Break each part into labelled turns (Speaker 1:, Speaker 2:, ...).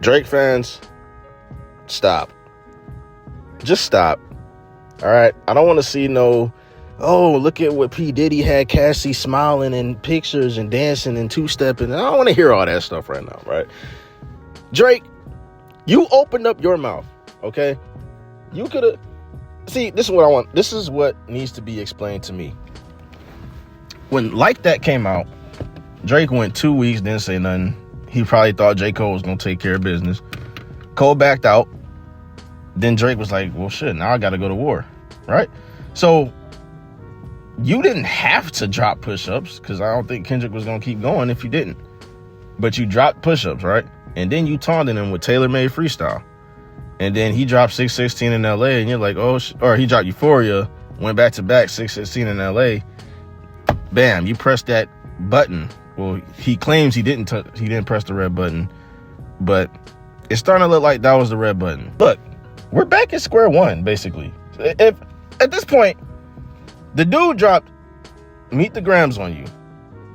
Speaker 1: Drake fans, stop. Just stop. All right? I don't want to see no, oh, look at what P. Diddy had Cassie smiling in pictures and dancing and two-stepping. I don't want to hear all that stuff right now, right? Drake, you opened up your mouth, okay? You could have... See, this is what I want. This is what needs to be explained to me. When Like That came out, Drake went 2 weeks, didn't say nothing. He probably thought J. Cole was going to take care of business. Cole backed out. Then Drake was like, well, shit, now I got to go to war, right? So you didn't have to drop push-ups because I don't think Kendrick was going to keep going if you didn't. But you dropped push-ups, right? And then you taunted him with tailor-made freestyle. And then he dropped 616 in LA, and you're like, oh, or he dropped Euphoria, went back to back 616 in LA. Bam, you pressed that button. Well, he claims he didn't press the red button, but it's starting to look like that was the red button. Look, we're back at square one, basically. If at this point, the dude dropped Meet the Grams on you.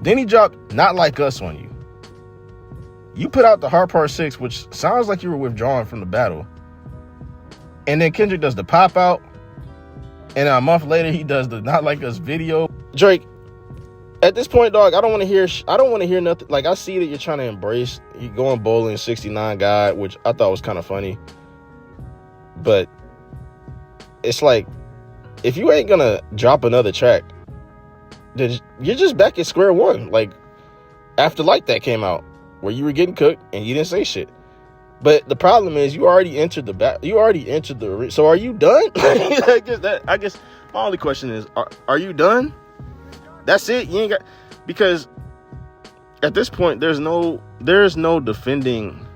Speaker 1: Then he dropped Not Like Us on you. You put out the Hard Part 6, which sounds like you were withdrawing from the battle. And then Kendrick does the Pop Out. And a month later, he does the Not Like Us video. Drake, at this point, dog, I don't want to hear nothing. Like, I see that you're trying to embrace you going bowling 69 guy, which I thought was kind of funny. But it's like, if you ain't gonna drop another track, then you're just back at square one. Like, after Like That came out, where you were getting cooked and you didn't say shit. But the problem is you already entered the so are you done? I guess my only question is, are you done? That's it. You ain't got, because at this point there's no defending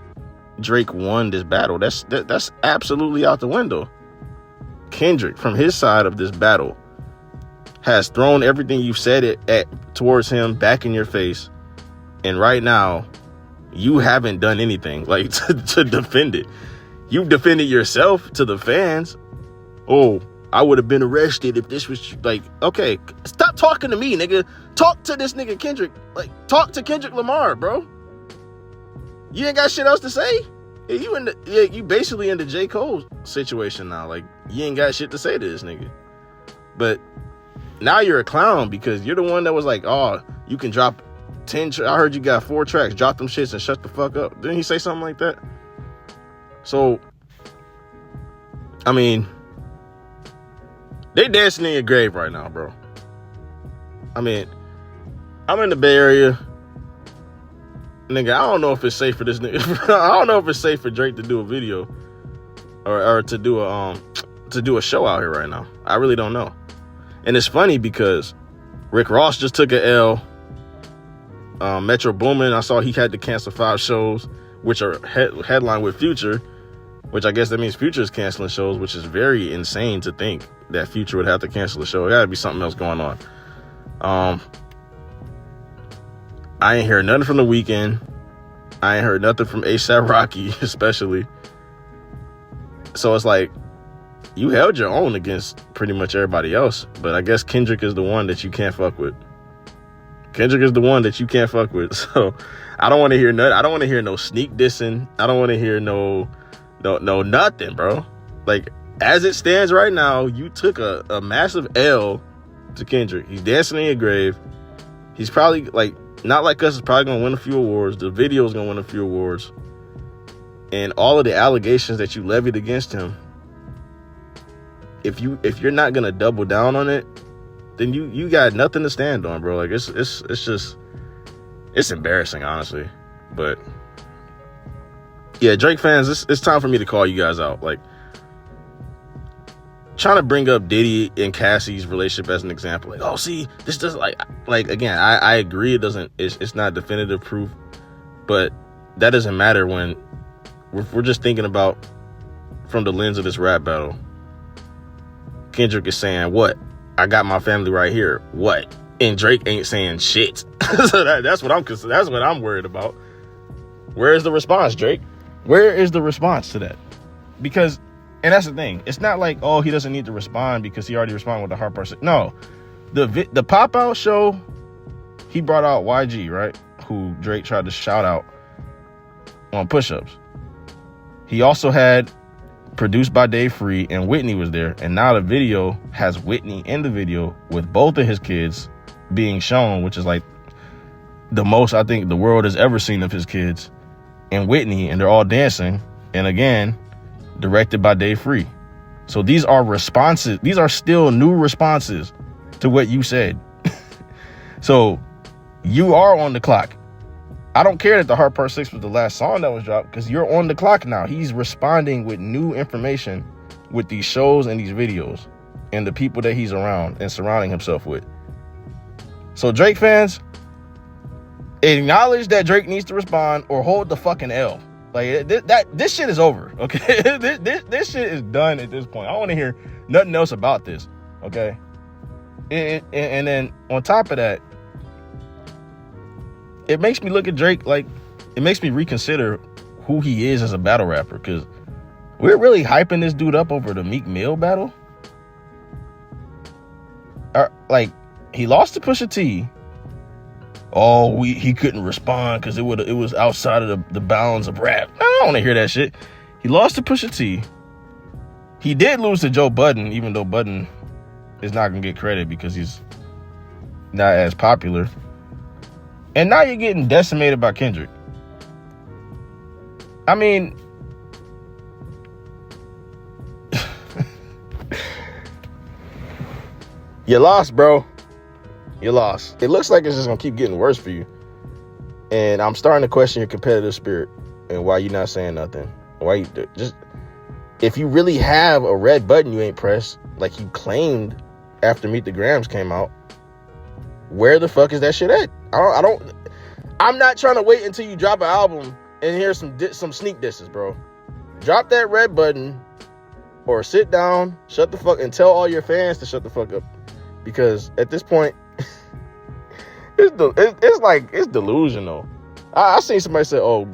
Speaker 1: Drake won this battle. That's absolutely out the window. Kendrick, from his side of this battle, has thrown everything you've said towards him back in your face, and right now you haven't done anything like to defend it. You defended yourself to the fans. Oh, I would have been arrested if this was like, okay, stop talking to me, nigga. Talk to this nigga Kendrick. Like, talk to Kendrick Lamar, bro. You ain't got shit else to say. You basically in the J. Cole situation now. Like, you ain't got shit to say to this nigga. But now you're a clown because you're the one that was like, oh, you can drop 10. I heard you got 4 tracks. Drop them shits and shut the fuck up. Didn't he say something like that? So, I mean, they dancing in your grave right now, bro. I mean, I'm in the Bay Area. Nigga, I don't know if it's safe for this nigga. I don't know if it's safe for Drake to do a video or to do a show out here right now. I really don't know. And it's funny because Rick Ross just took a L. Metro Boomin, I saw he had to cancel 5 shows, which are headlined with Future, which I guess that means Future is canceling shows, which is very insane to think that Future would have to cancel a show. It gotta be something else going on. I ain't heard nothing from The Weeknd. I ain't heard nothing from A$AP Rocky, especially. So it's like, you held your own against pretty much everybody else, but I guess Kendrick is the one that you can't fuck with. Kendrick is the one that you can't fuck with. So I don't want to hear nothing. I don't want to hear no sneak dissing. I don't want to hear no nothing, bro. Like, as it stands right now, you took a massive L to Kendrick. He's dancing in your grave. He's probably, like, Not Like Us is probably going to win a few awards. The video is going to win a few awards. And all of the allegations that you levied against him, if you're not going to double down on it, then you got nothing to stand on, bro. Like, it's just, it's embarrassing, honestly. But yeah, Drake fans, it's time for me to call you guys out. Like, trying to bring up Diddy and Cassie's relationship as an example. Like, oh, see, this doesn't, like again, I agree it's not definitive proof, but that doesn't matter when we're just thinking about from the lens of this rap battle. Kendrick is saying, what? I got my family right here. What? And Drake ain't saying shit. So that's what I'm worried about. Where is the response, Drake? Where is the response to that? Because, and that's the thing, it's not like, oh, he doesn't need to respond because he already responded with the hard person. No, the Pop Out show, he brought out YG, right? Who Drake tried to shout out. on push-ups. He also had produced by Dave Free, and Whitney was there. And now the video has Whitney in the video with both of his kids being shown, which is like the most I think the world has ever seen of his kids, and Whitney, and they're all dancing. And again, directed by Dave Free. So these are responses. These are still new responses to what you said. So you are on the clock. I don't care that the Heart Part 6 was the last song that was dropped, because you're on the clock now. He's responding with new information with these shows and these videos and the people that he's around and surrounding himself with. So Drake fans, acknowledge that Drake needs to respond or hold the fucking L. Like this shit is over, okay? this shit is done at this point. I don't want to hear nothing else about this, okay? And then on top of that, it makes me look at Drake like, it makes me reconsider who he is as a battle rapper, because we're really hyping this dude up over the Meek Mill battle. Like, he lost to Pusha T. Oh, he couldn't respond because it was outside of the bounds of rap. I don't want to hear that shit. He lost to Pusha T. He did lose to Joe Budden, even though Budden is not gonna get credit because he's not as popular. And now you're getting decimated by Kendrick. I mean, you lost, bro. You lost. It looks like it's just gonna keep getting worse for you. And I'm starting to question your competitive spirit and why you're not saying nothing. Why you just, if you really have a red button you ain't pressed, like you claimed after Meet the Grams came out, where the fuck is that shit at? I'm not trying to wait until you drop an album and hear some sneak disses, bro. Drop that red button or sit down, shut the fuck, and tell all your fans to shut the fuck up. Because at this point, it's delusional. I seen somebody say, oh,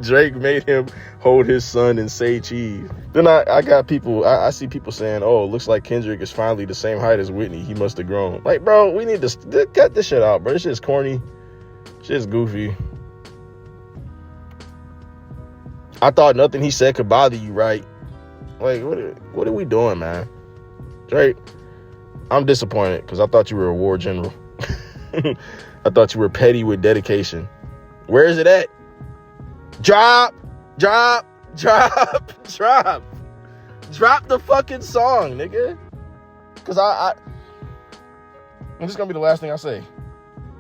Speaker 1: Drake made him hold his son and say cheese. Then I got people, I see people saying, oh, looks like Kendrick is finally the same height as Whitney. He must have grown. Like, bro, we need to cut this shit out, bro. This shit's corny. Shit's goofy. I thought nothing he said could bother you, right? Like, what are we doing, man? Drake, I'm disappointed because I thought you were a war general. I thought you were petty with dedication. Where is it at? Drop the fucking song, nigga. Because this is going to be the last thing I say.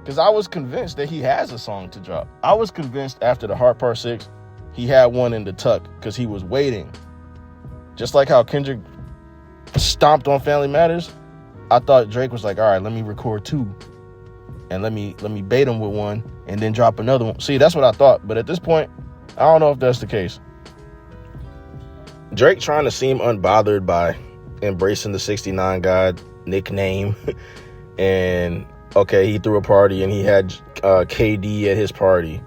Speaker 1: Because I was convinced that he has a song to drop. I was convinced after the Heart Part 6, he had one in the tuck because he was waiting. Just like how Kendrick stomped on Family Matters, I thought Drake was like, all right, let me record 2. And let me bait him with one and then drop another one. See, that's what I thought. But at this point, I don't know if that's the case. Drake trying to seem unbothered by embracing the 69 God nickname. And, okay, he threw a party and he had KD at his party.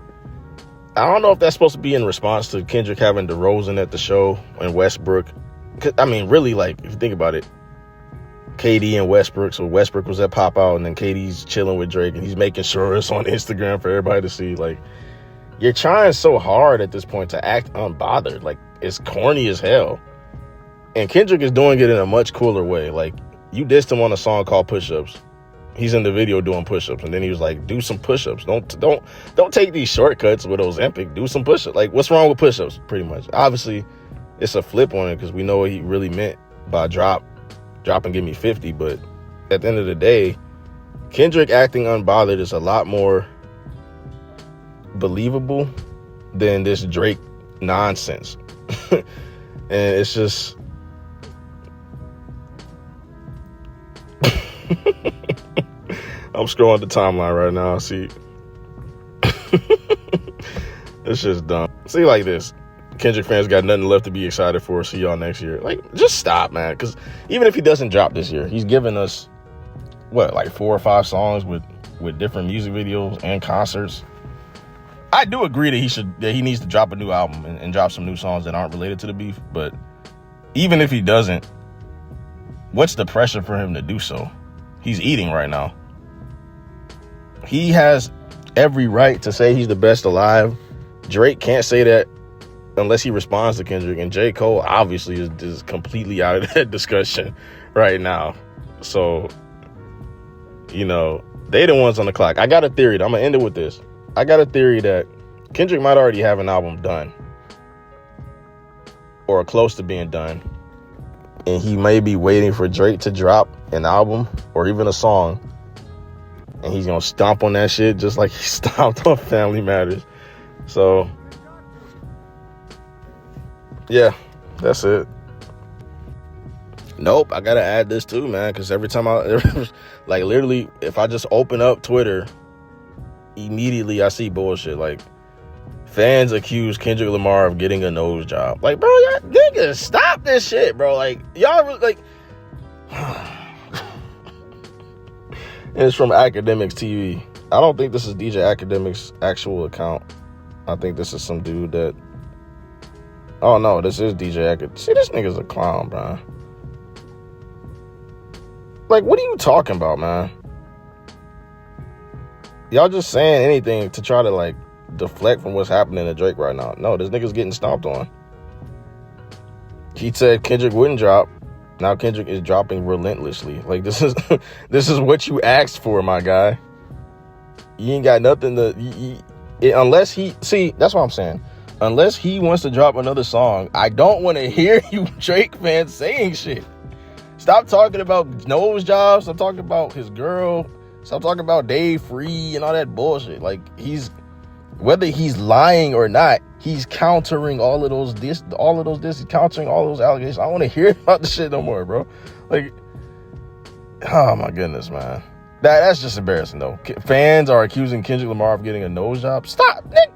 Speaker 1: I don't know if that's supposed to be in response to Kendrick having DeRozan at the show and Westbrook. I mean, really, like, if you think about it, KD and Westbrook. So Westbrook was at Pop Out, and then KD's chilling with Drake, and he's making sure it's on Instagram for everybody to see. Like, you're trying so hard at this point to act unbothered. Like, it's corny as hell. And Kendrick is doing it in a much cooler way. Like, you dissed him on a song called Push-Ups. He's in the video doing push-ups, and then he was like, do some push-ups. Don't take these shortcuts with Ozempic. Do some push-ups. Like, what's wrong with push-ups, pretty much? Obviously, it's a flip on it because we know what he really meant by drop and give me 50. But at the end of the day, Kendrick acting unbothered is a lot more believable than this Drake nonsense. And it's just I'm scrolling the timeline right now. I see it's just dumb. See, like this, Kendrick fans got nothing left to be excited for. See y'all next year. Like, just stop, man. Because even if he doesn't drop this year, he's given us like 4 or 5 songs with different music videos and concerts. I do agree that he needs to drop a new album and drop some new songs that aren't related to the beef. But even if he doesn't, what's the pressure for him to do so? He's eating right now. He has every right to say he's the best alive Drake can't say that unless he responds to Kendrick, and J. Cole obviously is completely out of that discussion right now. So, you know, they the ones on the clock. I got a theory. I'm gonna end it with this. I got a theory that Kendrick might already have an album done or close to being done, and he may be waiting for Drake to drop an album or even a song, and he's gonna stomp on that shit just like he stomped on Family Matters. So yeah, that's it. Nope, I gotta add this too, man, because every time like literally, if I just open up Twitter, immediately I see bullshit. Like, fans accuse Kendrick Lamar of getting a nose job. Like, bro, y'all niggas, stop this shit, bro. Like, y'all really, like, and it's from Academics TV. I don't think this is DJ Academics' actual account. I think this is some dude that, oh no, this is DJ Academics. See, this nigga's a clown, bro. Like, what are you talking about, man? Y'all just saying anything to try to, like, deflect from what's happening to Drake right now. No, this nigga's getting stomped on. He said Kendrick wouldn't drop. Now Kendrick is dropping relentlessly. Like, this is this is what you asked for, my guy. You ain't got nothing to... unless he... See, that's what I'm saying. Unless he wants to drop another song, I don't want to hear you Drake fans saying shit. Stop talking about nose jobs. Stop talking about his girl. Stop talking about Dave Free and all that bullshit. Like, whether he's lying or not, he's countering all of those he's countering all those allegations. I don't want to hear about the shit no more, bro. Like, oh my goodness, man. That's just embarrassing, though. Fans are accusing Kendrick Lamar of getting a nose job. Stop, Nick.